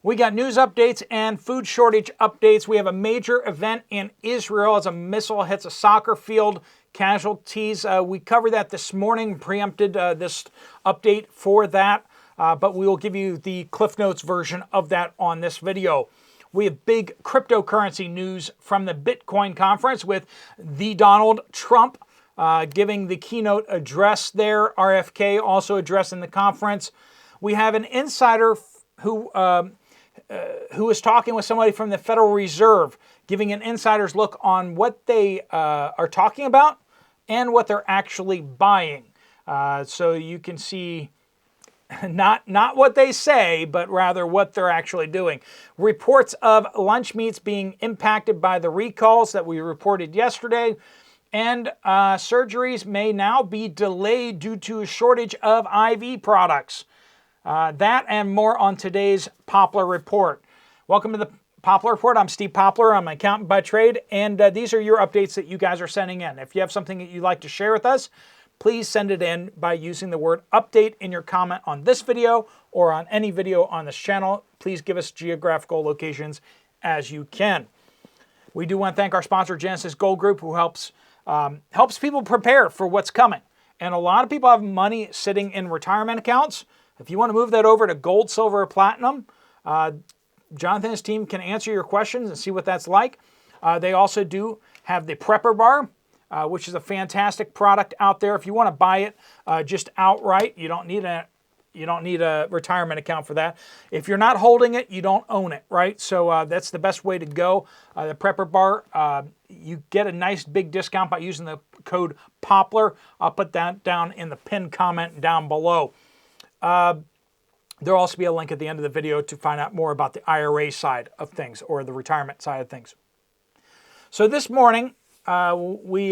We got news updates and food shortage updates. We have a major event in Israel as a missile hits a soccer field. Casualties. We covered that this morning, preempted this update for that, but we will give you the Cliff Notes version of that on this video. We have big cryptocurrency news from the Bitcoin conference with the Donald Trump giving the keynote address there. RFK also addressing the conference. We have an insider who is talking with somebody from the Federal Reserve, giving an insider's look on what they are talking about and what they're actually buying. So you can see not what they say, but rather what they're actually doing. Reports of lunch meats being impacted by the recalls that we reported yesterday, and surgeries may now be delayed due to a shortage of IV products. That and more on today's Poplar Report. Welcome to the Poplar Report. I'm Steve Poplar. I'm an accountant by trade, and these are your updates that you guys are sending in. If you have something that you'd like to share with us, please send it in by using the word update in your comment on this video or on any video on this channel. Please give us geographical locations as you can. We do want to thank our sponsor, Genesis Gold Group, who helps people prepare for what's coming. And a lot of people have money sitting in retirement accounts. If you want to move that over to gold, silver, or platinum, Jonathan and his team can answer your questions and see what that's like. They also do have the Prepper Bar, which is a fantastic product out there. If you want to buy it just outright, you don't need a retirement account for that. If you're not holding it, you don't own it, right? So that's the best way to go. The Prepper Bar, you get a nice big discount by using the code Poplar. I'll put that down in the pinned comment down below. There'll also be a link at the end of the video to find out more about the IRA side of things or the retirement side of things. So this morning, we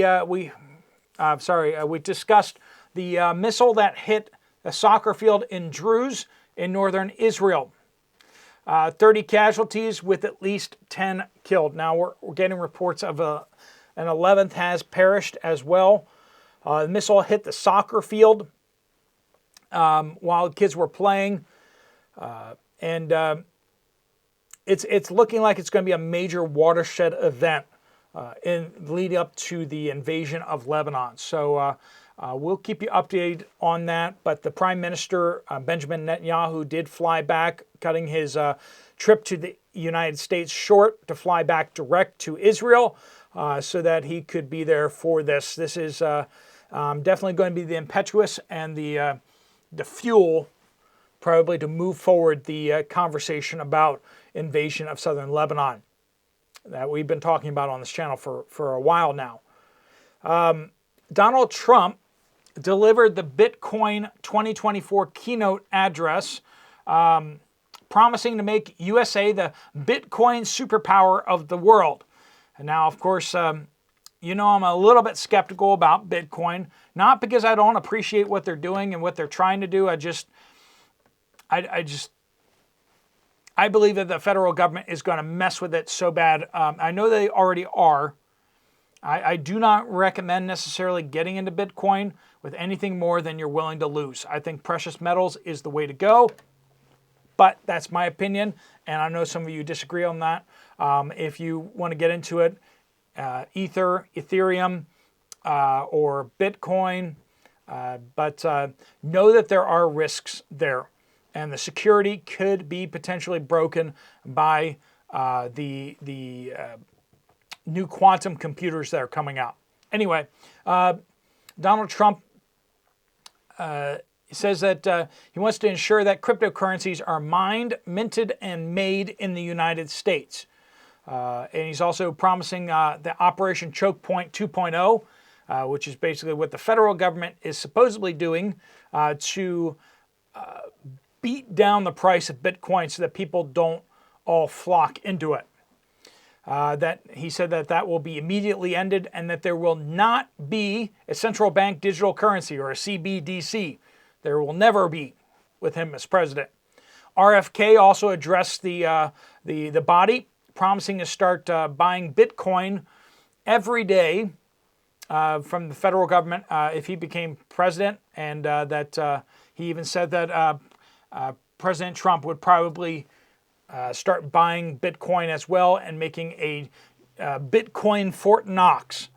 discussed the missile that hit a soccer field in Druze in northern Israel. 30 casualties with at least 10 killed. Now we're getting reports of an 11th has perished as well. The missile hit the soccer field while kids were playing, and it's looking like it's going to be a major watershed event in leading up to the invasion of Lebanon. So we'll keep you updated on that. But the Prime Minister, Benjamin Netanyahu, did fly back, cutting his trip to the United States short to fly back direct to Israel so that he could be there for this. This is definitely going to be the impetus and the fuel probably to move forward the conversation about invasion of southern Lebanon that we've been talking about on this channel for a while now. Donald Trump delivered the Bitcoin 2024 keynote address, promising to make USA the Bitcoin superpower of the world. And now, of course, I'm a little bit skeptical about Bitcoin, not because I don't appreciate what they're doing and what they're trying to do. I believe that the federal government is going to mess with it so bad. I know they already are. I do not recommend necessarily getting into Bitcoin with anything more than you're willing to lose. I think precious metals is the way to go, but that's my opinion, and I know some of you disagree on that. If you want to get into it, Ethereum, or Bitcoin, but know that there are risks there, and the security could be potentially broken by the new quantum computers that are coming out. Anyway, Donald Trump says that he wants to ensure that cryptocurrencies are mined, minted, and made in the United States. And he's also promising the Operation Choke Point 2.0, which is basically what the federal government is supposedly doing to beat down the price of Bitcoin so that people don't all flock into it. That he said that will be immediately ended and that there will not be a central bank digital currency or a CBDC. There will never be with him as president. RFK also addressed the body, promising to start buying Bitcoin every day from the federal government if he became president, and that he even said that President Trump would probably start buying Bitcoin as well and making a Bitcoin Fort Knox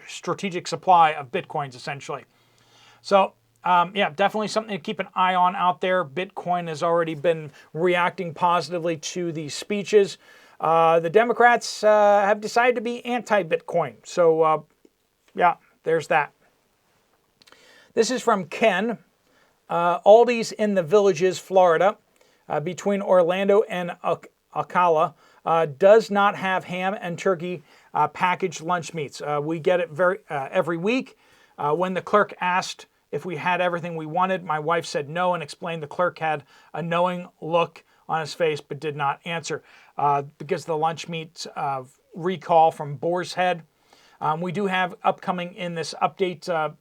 strategic supply of Bitcoins, essentially. So, yeah, definitely something to keep an eye on out there. Bitcoin has already been reacting positively to these speeches. The Democrats have decided to be anti-Bitcoin. So, yeah, there's that. This is from Ken. Aldi's in the Villages, Florida, between Orlando and Ocala, does not have ham and turkey packaged lunch meats. We get it every week. When the clerk asked if we had everything we wanted, my wife said no and explained the clerk had a knowing look on his face but did not answer because of the lunch meat recall from Boar's Head. We do have upcoming in this update,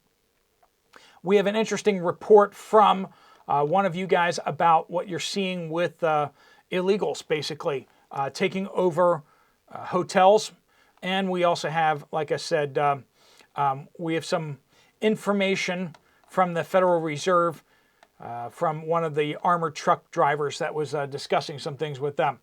we have an interesting report from one of you guys about what you're seeing with illegals basically taking over hotels. And we also have, like I said, we have some information from the Federal Reserve from one of the armored truck drivers that was discussing some things with them.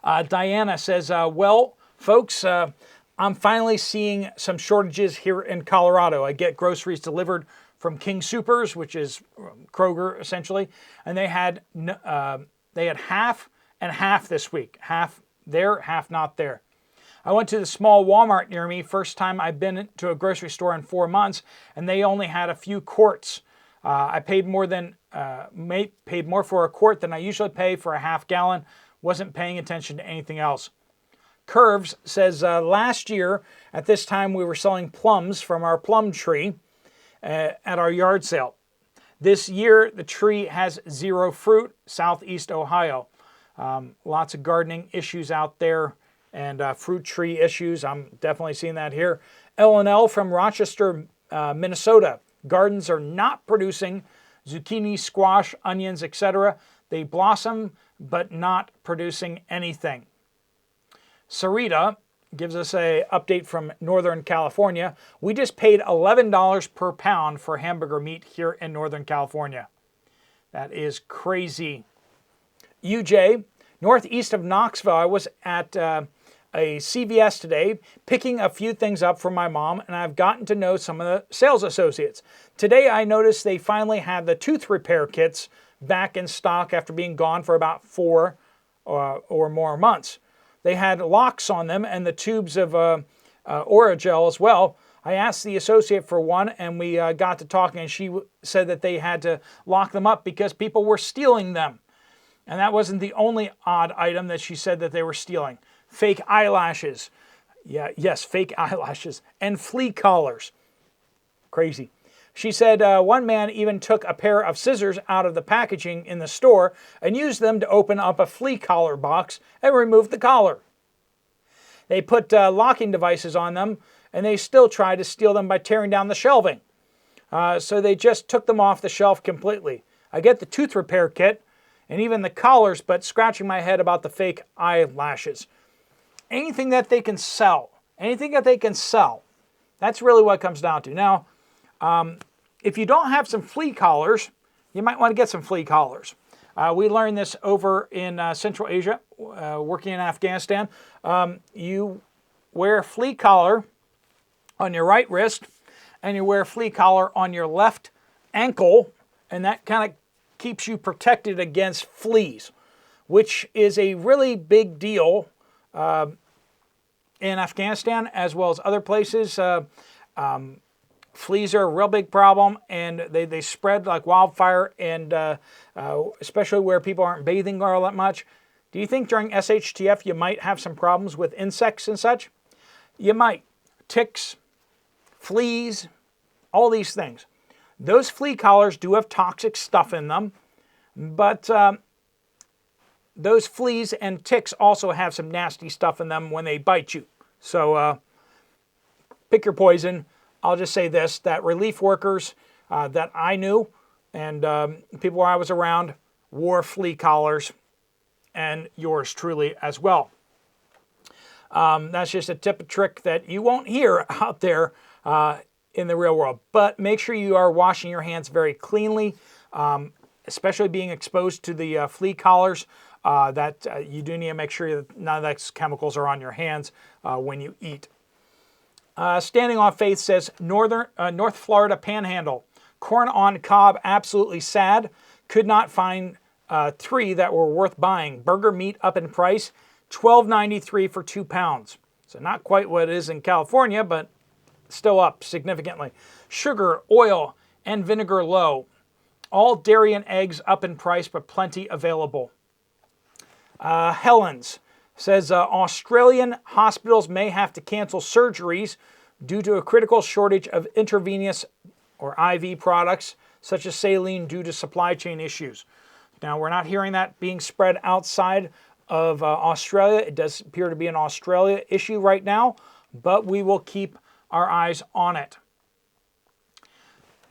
Diana says, well, folks, I'm finally seeing some shortages here in Colorado. I get groceries delivered from King Soopers, which is Kroger essentially, and they had half and half this week. Half there, half not there. I went to the small Walmart near me, first time I've been to a grocery store in 4 months, and they only had a few quarts. I paid more for a quart than I usually pay for a half gallon. Wasn't paying attention to anything else. Curves says, last year at this time we were selling plums from our plum tree at our yard sale. This year the tree has zero fruit, southeast Ohio. Lots of gardening issues out there and fruit tree issues. I'm definitely seeing that here. L&L from Rochester, Minnesota. Gardens are not producing zucchini, squash, onions, etc. They blossom but not producing anything. Sarita gives us an update from Northern California. We just paid $11 per pound for hamburger meat here in Northern California. That is crazy. UJ, northeast of Knoxville, I was at a CVS today picking a few things up for my mom, and I've gotten to know some of the sales associates. Today I noticed they finally had the tooth repair kits back in stock after being gone for about 4 or more months. They had locks on them and the tubes of Oragel as well. I asked the associate for one, and we got to talking, and she said that they had to lock them up because people were stealing them. And that wasn't the only odd item that she said that they were stealing. Fake eyelashes. Yes, fake eyelashes. And flea collars. Crazy. She said one man even took a pair of scissors out of the packaging in the store and used them to open up a flea collar box and remove the collar. They put locking devices on them, and they still tried to steal them by tearing down the shelving. So they just took them off the shelf completely. I get the tooth repair kit and even the collars, but scratching my head about the fake eyelashes. Anything that they can sell. Anything that they can sell. That's really what it comes down to. Now, if you don't have some flea collars, you might want to get some flea collars. We learned this over in Central Asia, working in Afghanistan. You wear a flea collar on your right wrist, and you wear a flea collar on your left ankle, and that kind of keeps you protected against fleas, which is a really big deal in Afghanistan as well as other places. Fleas are a real big problem, and they spread like wildfire, and especially where people aren't bathing all that much. Do you think during SHTF you might have some problems with insects and such? You might. Ticks, fleas, all these things. Those flea collars do have toxic stuff in them, but those fleas and ticks also have some nasty stuff in them when they bite you. So pick your poison. I'll just say this, that relief workers that I knew and people I was around wore flea collars, and yours truly as well. That's just a tip of trick that you won't hear out there in the real world. But make sure you are washing your hands very cleanly, especially being exposed to the flea collars. you do need to make sure that none of those chemicals are on your hands when you eat. Standing on Faith says, North Florida Panhandle. Corn on cob, absolutely sad. Could not find 3 that were worth buying. Burger meat up in price, $12.93 for 2 pounds. So not quite what it is in California, but still up significantly. Sugar, oil, and vinegar low. All dairy and eggs up in price, but plenty available. Helens says Australian hospitals may have to cancel surgeries due to a critical shortage of intravenous or IV products such as saline due to supply chain issues. Now, we're not hearing that being spread outside of Australia. It does appear to be an Australia issue right now, but we will keep our eyes on it.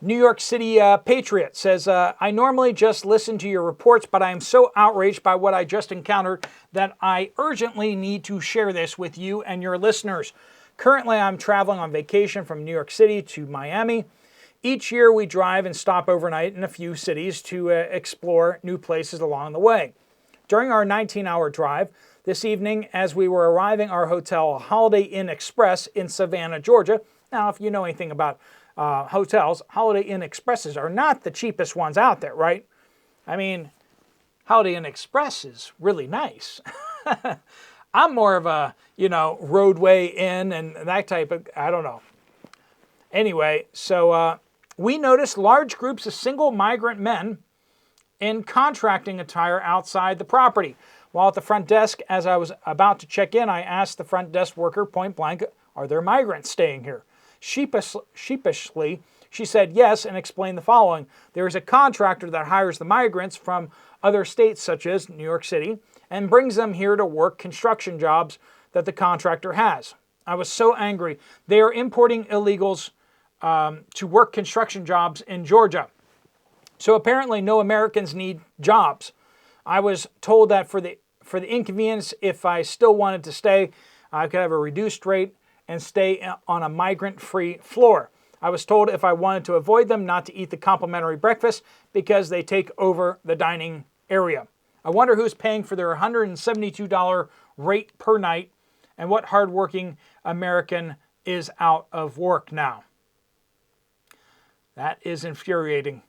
New York City Patriot says, I normally just listen to your reports, but I am so outraged by what I just encountered that I urgently need to share this with you and your listeners. Currently, I'm traveling on vacation from New York City to Miami. Each year, we drive and stop overnight in a few cities to explore new places along the way. During our 19-hour drive this evening, as we were arriving our hotel, Holiday Inn Express in Savannah, Georgia. Now, if you know anything about hotels, Holiday Inn Expresses are not the cheapest ones out there, right? I mean, Holiday Inn Express is really nice. I'm more of a, roadway inn and that type of, I don't know. Anyway, so we noticed large groups of single migrant men in contracting attire outside the property. While at the front desk, as I was about to check in, I asked the front desk worker point blank, are there migrants staying here? Sheepishly, she said yes and explained the following. There is a contractor that hires the migrants from other states such as New York City and brings them here to work construction jobs that the contractor has. I was so angry. They are importing illegals to work construction jobs in Georgia. So apparently no Americans need jobs. I was told that for the inconvenience, if I still wanted to stay, I could have a reduced rate and stay on a migrant-free floor. I was told if I wanted to avoid them, not to eat the complimentary breakfast because they take over the dining area. I wonder who's paying for their $172 rate per night and what hardworking American is out of work now. That is infuriating.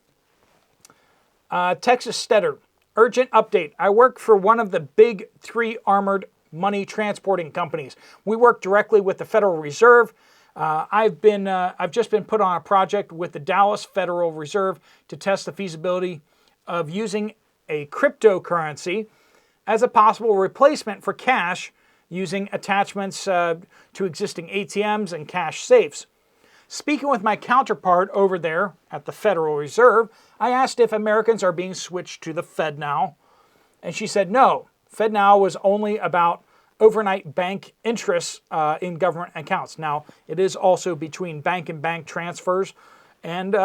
Texas Stetter, urgent update. I work for one of the big 3 armored money transporting companies. We work directly with the Federal Reserve. I've just been put on a project with the Dallas Federal Reserve to test the feasibility of using a cryptocurrency as a possible replacement for cash using attachments to existing ATMs and cash safes. Speaking with my counterpart over there at the Federal Reserve, I asked if Americans are being switched to the FedNow, and she said no. FedNow was only about overnight bank interests in government accounts. Now, it is also between bank and bank transfers, and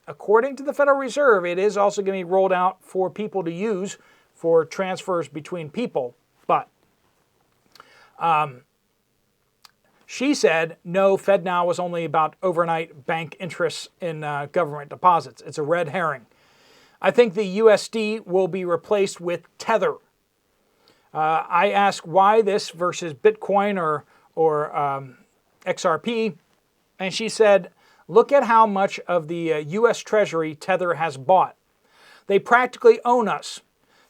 according to the Federal Reserve, it is also going to be rolled out for people to use for transfers between people. But she said, no, FedNow was only about overnight bank interests in government deposits. It's a red herring. I think the USD will be replaced with Tether. I asked why this versus Bitcoin or XRP, and she said, look at how much of the U.S. Treasury Tether has bought. They practically own us.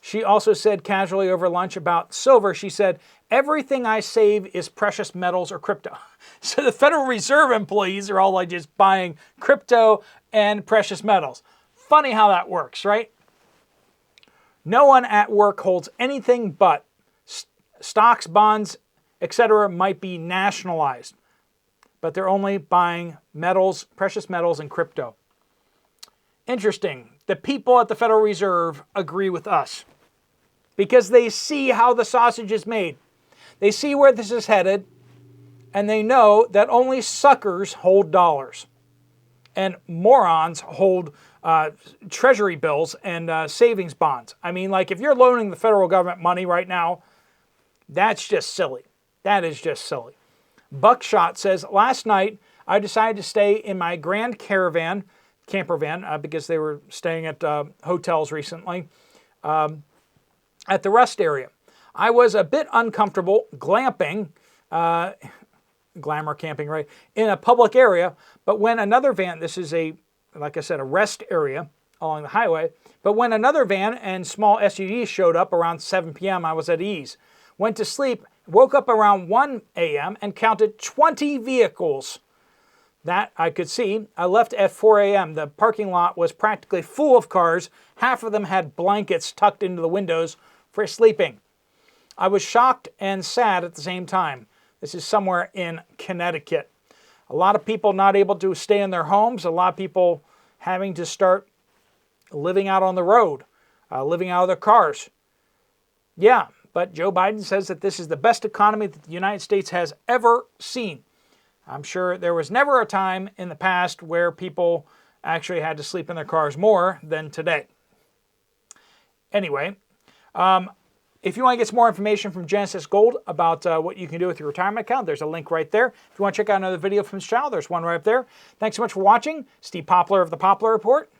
She also said casually over lunch about silver, she said, everything I save is precious metals or crypto. So the Federal Reserve employees are all like just buying crypto and precious metals. Funny how that works, right? No one at work holds anything but stocks, bonds, etc. might be nationalized, but they're only buying metals, precious metals, and crypto. Interesting. The people at the Federal Reserve agree with us because they see how the sausage is made. They see where this is headed, and they know that only suckers hold dollars and morons hold treasury bills and savings bonds. I mean, like if you're loaning the federal government money right now, that's just silly. That is just silly. Buckshot says, last night I decided to stay in my grand camper van because they were staying at hotels recently. I at the rest area. I was a bit uncomfortable glamping, glamour camping, right, in a public area, but when another van, this is like I said, a rest area along the highway, but when another van and small SUVs showed up around 7 p.m., I was at ease. Went to sleep, woke up around 1 a.m. and counted 20 vehicles. That I could see. I left at 4 a.m. The parking lot was practically full of cars. Half of them had blankets tucked into the windows for sleeping. I was shocked and sad at the same time. This is somewhere in Connecticut. A lot of people not able to stay in their homes. A lot of people having to start living out on the road, living out of their cars. Yeah, but Joe Biden says that this is the best economy that the United States has ever seen. I'm sure there was never a time in the past where people actually had to sleep in their cars more than today. Anyway, if you want to get some more information from Genesis Gold about what you can do with your retirement account, there's a link right there. If you want to check out another video from this channel, there's one right up there. Thanks so much for watching. Steve Poplar of the Poplar Report.